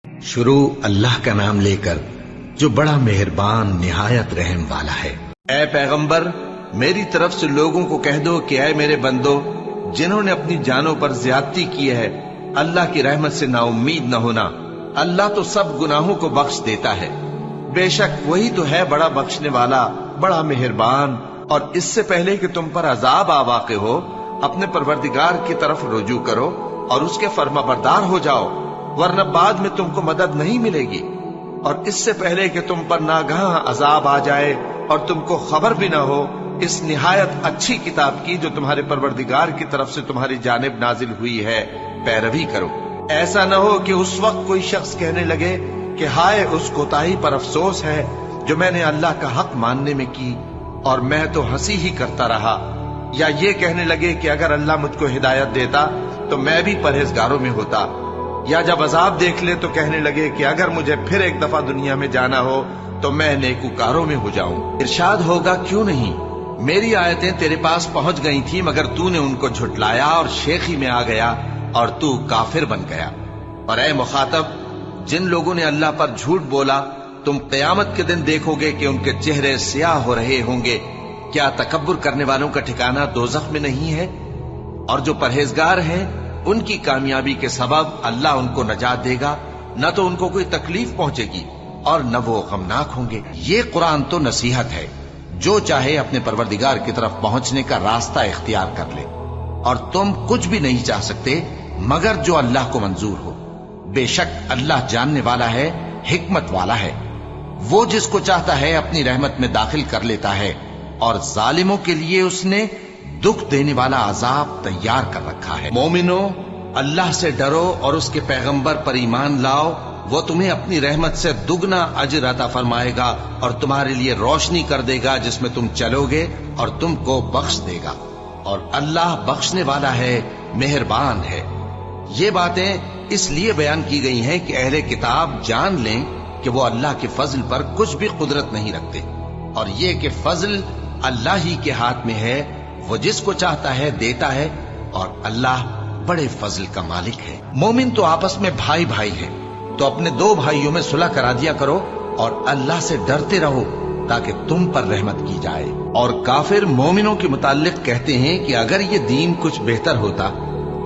شروع اللہ کا نام لے کر جو بڑا مہربان نہایت رحم والا ہے۔ اے پیغمبر، میری طرف سے لوگوں کو کہہ دو کہ اے میرے بندو، جنہوں نے اپنی جانوں پر زیادتی کی ہے، اللہ کی رحمت سے نا امید نہ ہونا۔ اللہ تو سب گناہوں کو بخش دیتا ہے، بے شک وہی تو ہے بڑا بخشنے والا، بڑا مہربان۔ اور اس سے پہلے کہ تم پر عذاب آ واقع ہو، اپنے پروردگار کی طرف رجوع کرو اور اس کے فرما بردار ہو جاؤ، ورنہ بعد میں تم کو مدد نہیں ملے گی۔ اور اس سے پہلے کہ تم پر ناگہاں عذاب آ جائے اور تم کو خبر بھی نہ ہو، اس نہایت اچھی کتاب کی جو تمہارے پروردگار کی طرف سے تمہاری جانب نازل ہوئی ہے پیروی کرو۔ ایسا نہ ہو کہ اس وقت کوئی شخص کہنے لگے کہ ہائے اس کوتاہی پر افسوس ہے جو میں نے اللہ کا حق ماننے میں کی، اور میں تو ہنسی ہی کرتا رہا۔ یا یہ کہنے لگے کہ اگر اللہ مجھ کو ہدایت دیتا تو میں بھی پرہیزگاروں میں ہوتا۔ یا جب عذاب دیکھ لے تو کہنے لگے کہ اگر مجھے پھر ایک دفعہ دنیا میں جانا ہو تو میں نیکوکاروں میں ہو جاؤں۔ ارشاد ہوگا کیوں نہیں، میری آیتیں تیرے پاس پہنچ گئی تھی مگر تو نے ان کو جھٹلایا اور شیخی میں آ گیا اور تو کافر بن گیا۔ اور اے مخاطب، جن لوگوں نے اللہ پر جھوٹ بولا، تم قیامت کے دن دیکھو گے کہ ان کے چہرے سیاہ ہو رہے ہوں گے۔ کیا تکبر کرنے والوں کا ٹھکانہ دوزخ میں نہیں ہے؟ اور جو پرہیزگار ہیں ان کی کامیابی کے سبب اللہ ان کو نجات دے گا، نہ تو ان کو کوئی تکلیف پہنچے گی اور نہ وہ غمناک ہوں گے۔ یہ قرآن تو نصیحت ہے، جو چاہے اپنے پروردگار کی طرف پہنچنے کا راستہ اختیار کر لے، اور تم کچھ بھی نہیں چاہ سکتے مگر جو اللہ کو منظور ہو۔ بے شک اللہ جاننے والا ہے، حکمت والا ہے۔ وہ جس کو چاہتا ہے اپنی رحمت میں داخل کر لیتا ہے، اور ظالموں کے لیے اس نے دکھ دینے والا عذاب تیار کر رکھا ہے۔ مومنو، اللہ سے ڈرو اور اس کے پیغمبر پر ایمان لاؤ، وہ تمہیں اپنی رحمت سے دگنا اجر عطا فرمائے گا اور تمہارے لیے روشنی کر دے گا جس میں تم چلو گے، اور تم کو بخش دے گا، اور اللہ بخشنے والا ہے، مہربان ہے۔ یہ باتیں اس لیے بیان کی گئی ہیں کہ اہل کتاب جان لیں کہ وہ اللہ کے فضل پر کچھ بھی قدرت نہیں رکھتے، اور یہ کہ فضل اللہ ہی کے ہاتھ میں ہے، وہ جس کو چاہتا ہے دیتا ہے، اور اللہ بڑے فضل کا مالک ہے۔ مومن تو آپس میں بھائی بھائی ہے، تو اپنے دو بھائیوں میں صلح کرا دیا کرو، اور اللہ سے ڈرتے رہو تاکہ تم پر رحمت کی جائے۔ اور کافر مومنوں کے متعلق کہتے ہیں کہ اگر یہ دین کچھ بہتر ہوتا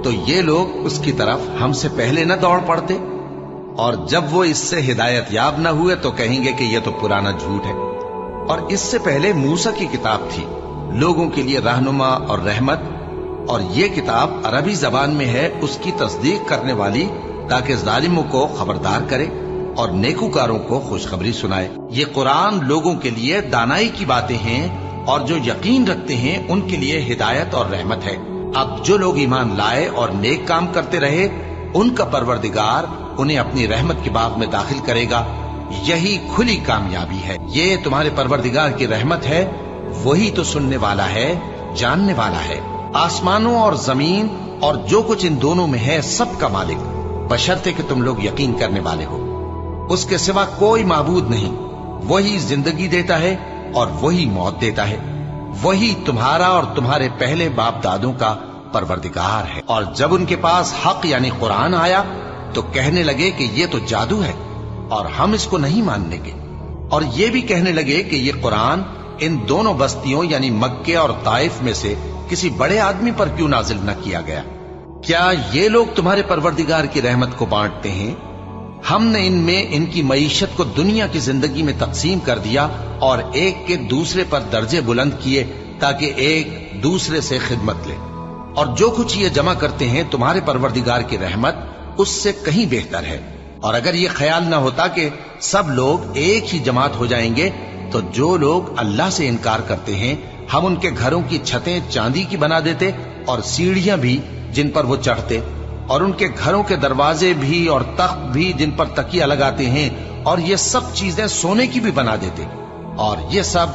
تو یہ لوگ اس کی طرف ہم سے پہلے نہ دوڑ پڑتے، اور جب وہ اس سے ہدایت یاب نہ ہوئے تو کہیں گے کہ یہ تو پرانا جھوٹ ہے۔ اور اس سے پہلے موسیٰ کی کتاب تھی، لوگوں کے لیے رہنما اور رحمت، اور یہ کتاب عربی زبان میں ہے اس کی تصدیق کرنے والی، تاکہ ظالموں کو خبردار کرے اور نیکوکاروں کو خوشخبری سنائے۔ یہ قرآن لوگوں کے لیے دانائی کی باتیں ہیں، اور جو یقین رکھتے ہیں ان کے لیے ہدایت اور رحمت ہے۔ اب جو لوگ ایمان لائے اور نیک کام کرتے رہے، ان کا پروردگار انہیں اپنی رحمت کے باغ میں داخل کرے گا، یہی کھلی کامیابی ہے۔ یہ تمہارے پروردگار کی رحمت ہے، وہی تو سننے والا ہے، جاننے والا ہے۔ آسمانوں اور زمین اور جو کچھ ان دونوں میں ہے سب کا مالک، بشرطے کہ تم لوگ یقین کرنے والے ہو۔ اس کے سوا کوئی معبود نہیں، وہی زندگی دیتا ہے اور وہی موت دیتا ہے، وہی تمہارا اور تمہارے پہلے باپ دادوں کا پروردگار ہے۔ اور جب ان کے پاس حق یعنی قرآن آیا تو کہنے لگے کہ یہ تو جادو ہے اور ہم اس کو نہیں ماننے گے، اور یہ بھی کہنے لگے کہ یہ قرآن ان دونوں بستیوں یعنی مکے اور طائف میں سے کسی بڑے آدمی پر کیوں نازل نہ کیا گیا؟ کیا یہ لوگ تمہارے پروردگار کی رحمت کو بانٹتے ہیں؟ ہم نے ان میں ان کی معیشت کو دنیا کی زندگی میں تقسیم کر دیا اور ایک کے دوسرے پر درجے بلند کیے تاکہ ایک دوسرے سے خدمت لے، اور جو کچھ یہ جمع کرتے ہیں تمہارے پروردگار کی رحمت اس سے کہیں بہتر ہے۔ اور اگر یہ خیال نہ ہوتا کہ سب لوگ ایک ہی جماعت ہو جائیں گے تو جو لوگ اللہ سے انکار کرتے ہیں ہم ان کے گھروں کی چھتیں چاندی کی بنا دیتے اور سیڑھیاں بھی جن پر وہ چڑھتے، اور ان کے گھروں کے دروازے بھی اور تخت بھی جن پر تکیہ لگاتے ہیں، اور یہ سب چیزیں سونے کی بھی بنا دیتے۔ اور یہ سب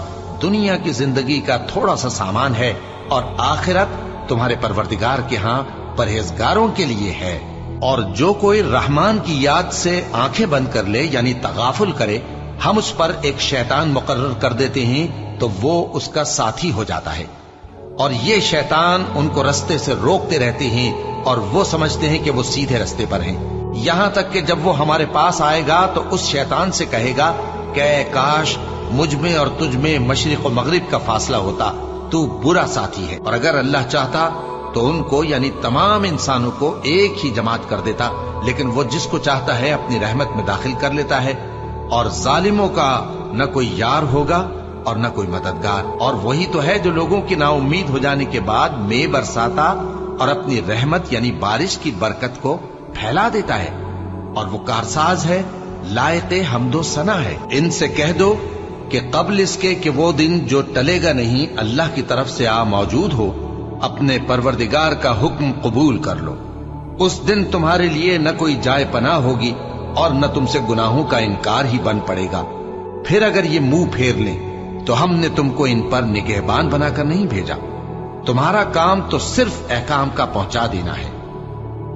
دنیا کی زندگی کا تھوڑا سا سامان ہے، اور آخرت تمہارے پروردگار کے ہاں پرہیزگاروں کے لیے ہے۔ اور جو کوئی رحمان کی یاد سے آنکھیں بند کر لے یعنی تغافل کرے، ہم اس پر ایک شیطان مقرر کر دیتے ہیں تو وہ اس کا ساتھی ہو جاتا ہے، اور یہ شیطان ان کو رستے سے روکتے رہتے ہیں اور وہ سمجھتے ہیں کہ وہ سیدھے رستے پر ہیں۔ یہاں تک کہ جب وہ ہمارے پاس آئے گا تو اس شیطان سے کہے گا کہ اے کاش مجھ میں اور تجھ میں مشرق و مغرب کا فاصلہ ہوتا، تو برا ساتھی ہے۔ اور اگر اللہ چاہتا تو ان کو یعنی تمام انسانوں کو ایک ہی جماعت کر دیتا، لیکن وہ جس کو چاہتا ہے اپنی رحمت میں داخل کر لیتا ہے، اور ظالموں کا نہ کوئی یار ہوگا اور نہ کوئی مددگار۔ اور وہی تو ہے جو لوگوں کی نا امید ہو جانے کے بعد میں برساتا اور اپنی رحمت یعنی بارش کی برکت کو پھیلا دیتا ہے، اور وہ کارساز ہے، لائق حمد و ثنا ہے۔ ان سے کہہ دو کہ قبل اس کے کہ وہ دن جو ٹلے گا نہیں اللہ کی طرف سے آ موجود ہو، اپنے پروردگار کا حکم قبول کر لو۔ اس دن تمہارے لیے نہ کوئی جائے پناہ ہوگی اور نہ تم سے گناہوں کا انکار ہی بن پڑے گا۔ پھر اگر یہ منہ پھیر لیں تو ہم نے تم کو ان پر نگہبان بنا کر نہیں بھیجا، تمہارا کام تو صرف احکام کا پہنچا دینا ہے۔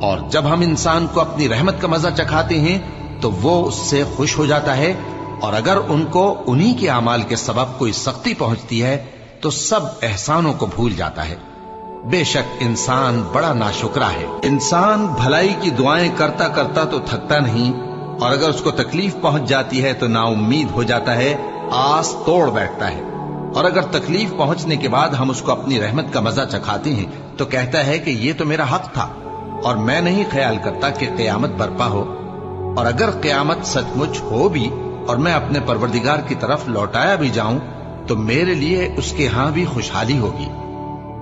اور جب ہم انسان کو اپنی رحمت کا مزہ چکھاتے ہیں تو وہ اس سے خوش ہو جاتا ہے، اور اگر ان کو انہی کے اعمال کے سبب کوئی سختی پہنچتی ہے تو سب احسانوں کو بھول جاتا ہے۔ بے شک انسان بڑا ناشکرا ہے۔ انسان بھلائی کی دعائیں کرتا کرتا تو تھکتا نہیں، اور اگر اس کو تکلیف پہنچ جاتی ہے تو نا امید ہو جاتا ہے، آس توڑ بیٹھتا ہے۔ اور اگر تکلیف پہنچنے کے بعد ہم اس کو اپنی رحمت کا مزہ چکھاتے ہیں تو کہتا ہے کہ یہ تو میرا حق تھا، اور میں نہیں خیال کرتا کہ قیامت برپا ہو۔ اور اگر قیامت سچ مچ ہو بھی اور میں اپنے پروردگار کی طرف لوٹایا بھی جاؤں تو میرے لیے اس کے ہاں بھی خوشحالی ہوگی۔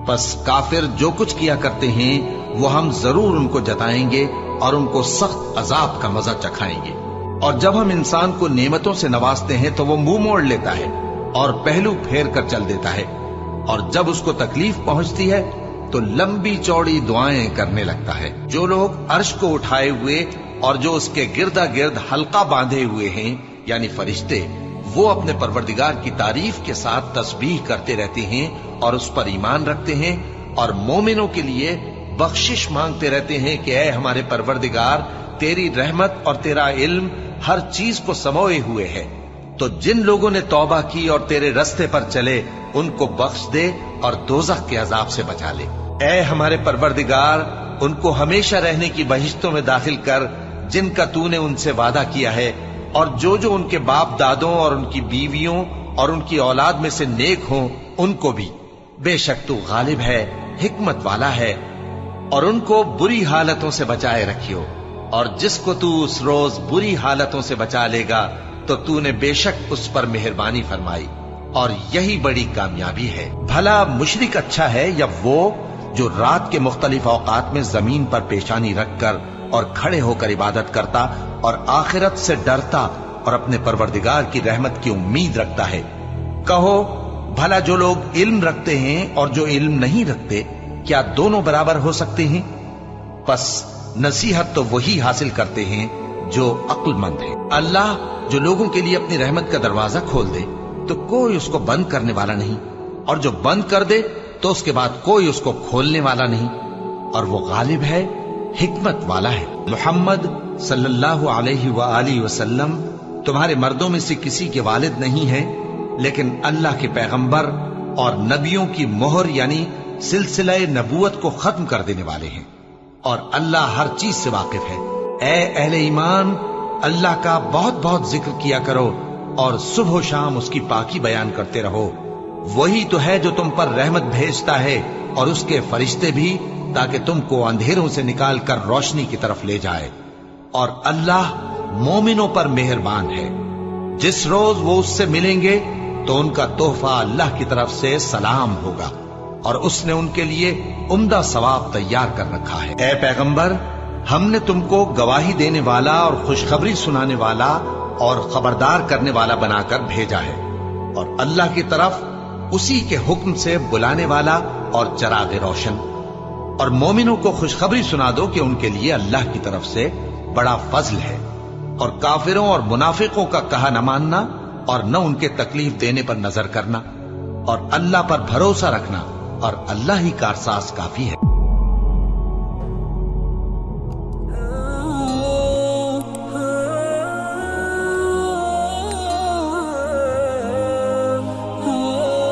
پس کافر جو کچھ کیا کرتے ہیں وہ ہم ضرور ان کو جتائیں گے اور ان کو سخت عذاب کا مزہ چکھائیں گے۔ اور جب ہم انسان کو نعمتوں سے نوازتے ہیں تو وہ منہ موڑ لیتا ہے اور پہلو پھیر کر چل دیتا ہے، اور جب اس کو تکلیف پہنچتی ہے تو لمبی چوڑی دعائیں کرنے لگتا ہے۔ جو لوگ عرش کو اٹھائے ہوئے اور جو اس کے گردا گرد حلقہ باندھے ہوئے ہیں یعنی فرشتے، وہ اپنے پروردگار کی تعریف کے ساتھ تسبیح کرتے رہتے ہیں اور اس پر ایمان رکھتے ہیں، اور مومنوں کے لیے بخشش مانگتے رہتے ہیں کہ اے ہمارے پروردگار، تیری رحمت اور تیرا علم ہر چیز کو سموئے ہوئے ہے، تو جن لوگوں نے توبہ کی اور تیرے رستے پر چلے ان کو بخش دے اور دوزخ کے عذاب سے بچا لے۔ اے ہمارے پروردگار، ان کو ہمیشہ رہنے کی بہشتوں میں داخل کر جن کا تو نے ان سے وعدہ کیا ہے، اور جو جو ان کے باپ دادوں اور ان کی بیویوں اور ان کی اولاد میں سے نیک ہوں ان کو بھی۔ بے شک تو غالب ہے، حکمت والا ہے۔ اور ان کو بری حالتوں سے بچائے رکھیو، اور جس کو تو اس روز بری حالتوں سے بچا لے گا تو تو نے بے شک اس پر مہربانی فرمائی، اور یہی بڑی کامیابی ہے۔ بھلا مشرک اچھا ہے یا وہ جو رات کے مختلف اوقات میں زمین پر پیشانی رکھ کر اور کھڑے ہو کر عبادت کرتا اور آخرت سے ڈرتا اور اپنے پروردگار کی رحمت کی امید رکھتا ہے۔ کہو بھلا جو لوگ علم رکھتے ہیں اور جو علم نہیں رکھتے، کیا دونوں برابر ہو سکتے ہیں؟ پس نصیحت تو وہی حاصل کرتے ہیں جو عقل مند ہیں۔ اللہ جو لوگوں کے لیے اپنی رحمت کا دروازہ کھول دے تو کوئی اس کو بند کرنے والا نہیں، اور جو بند کر دے تو اس کے بعد کوئی اس کو کھولنے والا نہیں، اور وہ غالب ہے، حکمت والا ہے۔ محمد صلی اللہ علیہ وآلہ وسلم تمہارے مردوں میں سے کسی کے والد نہیں ہیں، لیکن اللہ کے پیغمبر اور نبیوں کی مہر یعنی سلسلہ نبوت کو ختم کر دینے والے ہیں، اور اللہ ہر چیز سے واقف ہے۔ اے اہل ایمان، اللہ کا بہت بہت ذکر کیا کرو اور صبح و شام اس کی پاکی بیان کرتے رہو۔ وہی تو ہے جو تم پر رحمت بھیجتا ہے اور اس کے فرشتے بھی، تاکہ تم کو اندھیروں سے نکال کر روشنی کی طرف لے جائے۔ اور اللہ مومنوں پر مہربان ہے۔ جس روز وہ اس سے ملیں گے تو ان کا تحفہ اللہ کی طرف سے سلام ہوگا، اور اس نے ان کے لیے عمدہ ثواب تیار کر رکھا ہے۔ اے پیغمبر، ہم نے تم کو گواہی دینے والا اور خوشخبری سنانے والا اور خبردار کرنے والا بنا کر بھیجا ہے، اور اللہ کی طرف اسی کے حکم سے بلانے والا اور چراغ روشن۔ اور مومنوں کو خوشخبری سنا دو کہ ان کے لیے اللہ کی طرف سے بڑا فضل ہے، اور کافروں اور منافقوں کا کہا نہ ماننا اور نہ ان کے تکلیف دینے پر نظر کرنا، اور اللہ پر بھروسہ رکھنا، اور اللہ ہی کارساز کافی ہے۔